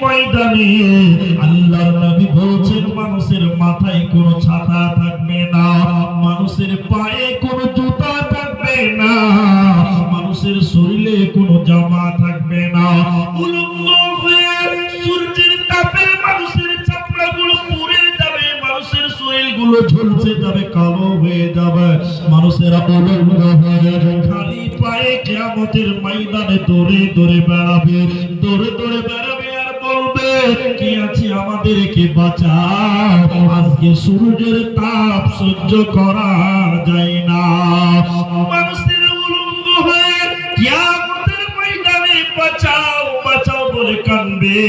ময়দানে আল্লাহর নবী বলছেন মানুষের মাথায় কোনো ছাতা থাকবে না, মানুষের পায়ে কোনো জুতা থাকবে না, মানুষের শরীরে কোনো জামা থাকবে না। উলঙ্গ হয়ে সূর্যের তাপে মানুষের চামড়াগুলো পুড়ে যাবে, মানুষের শরীরগুলো ঝলসে যাবে, কালো হয়ে যাবে, মানুষেরা উলঙ্গ হয়ে খালি পায়ে কিয়ামতের ময়দানে দৌড়ে দৌড়ে বেড়াবে, দৌড়ে দৌড়ে বেড়াবে আর বলবে কি আছে আমাদেরকে বাঁচাও, আজকে সূর্যের তাপ সহ্য করা যায় না। মানুষের উলঙ্গ হয়ে কিয়ামতের ময়দানে বাঁচাও বাঁচাও বলে কাঁদবে।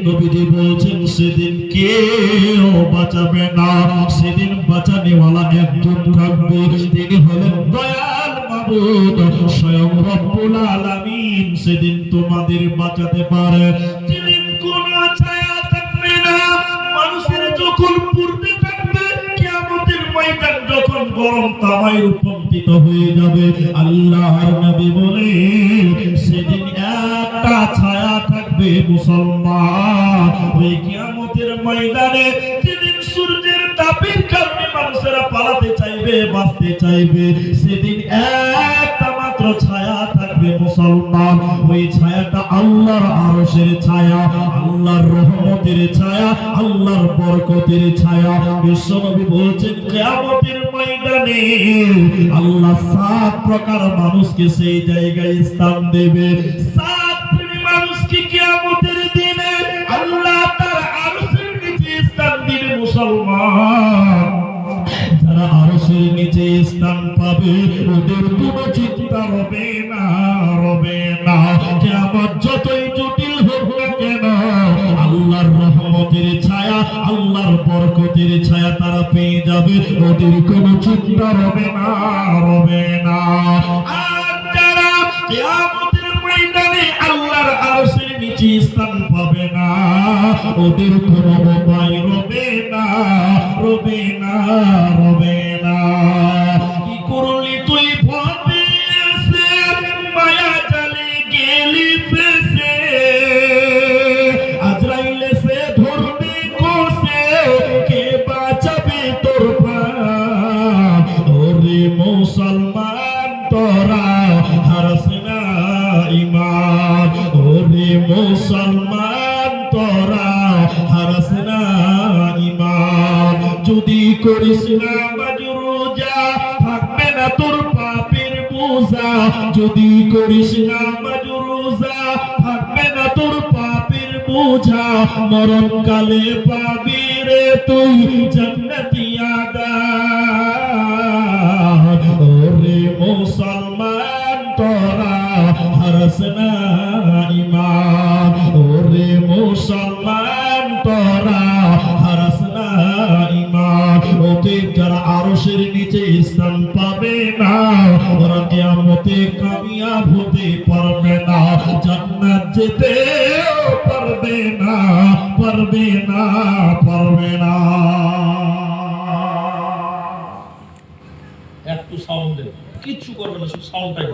নবীজি বলছেন সেদিন কেউ বাঁচাবে না, সেদিন বাঁচানেওয়ালা একজন থাকবে, তিনি হলেন দয়াল মাবুদ স্বয়ং রব্বুল আলামিন। সেদিন তোমাদের বাঁচাতে পারে, যেদিন কোনো ছায়া থাকবে না, মানুষের যখন পূর্বে থাকবে, কিয়ামতের ময়দান যখন গরম তামায় রূপান্তরিত হয়ে যাবে, আল্লাহর নবী বলে সেদিন একটা ছায়া থাকবে মুসলমান। ওই কিয়ামতের ময়দানে যেদিন সূর্যের তাপের কারণে মানুষেরা পালাতে চাইবে, বাঁচতে চাইবে, সেদিন একটা মাত্র ছায়া থাকবে মুসলমান। ওই ছায়াটা আল্লাহর আরশের ছায়া, আল্লাহর রহমতের ছায়া, আল্লাহর বরকতের ছায়া। বিশ্বনবী বলছেন কিয়ামতের ময়দানে আল্লাহ 7 প্রকার মানুষকে সেই জায়গায় স্থান দেবে। 7 শ্রেণীর মানুষকে কিয়ামতের দিনে আল্লাহ তার আরশের নিচে স্থান দিবে মুসলমান। যারা আরশের নিচে স্থান পাবে ওদের কোনো চিন্তা হবে না, হবে না। কিয়ামত যতই জটিল হোক না কেন, আল্লাহর রহমতের ছায়া, আল্লাহর বরকতের ছায়া তারা পেয়ে যাবে, ওদের কোনো চিন্তা হবে না, হবে না। আর যারা কিয়ামতের ময়দানে আল্লাহর আরশের নিচে স্থান পাবে না, ওদের কোনো উপায় রবে না, রবে না, রবে না। কি করলি তুই ভাবে এসে, মায়া জালে গেলি ফেসে, আজরাইল এসে ধরবে কোসে, কে বাঁচাবে তোর প্রাণ? ওরে মুসলমান তোরা হারাস না ঈমান, ওরে মুসলমান তোরা হারাস না ঈমান। যদি করিস না মাজরুজা থাকবে না তোর পাপের বোঝা, যদি করিস না মাজরুজা থাকবে না তোর পাপের বোঝা। মরণকালে পাবি রে তুই জান্নাতি আগার। ওরে মুসলমান তোরা হারাস না ঈমান, ওরে মুসলমান তোরা হারাস না ঈমান। ওদের যারা আরশের নিচে স্থান পাবে না, ওরা কিয়ামতে কামিয়াব হতে পারবে না, জান্নাত যেতে পারবে না, পারবে না, পারবে না। একটু সাউন্ড দেন, কিচ্ছু করবে না, শুধু সাউন্ডটাই।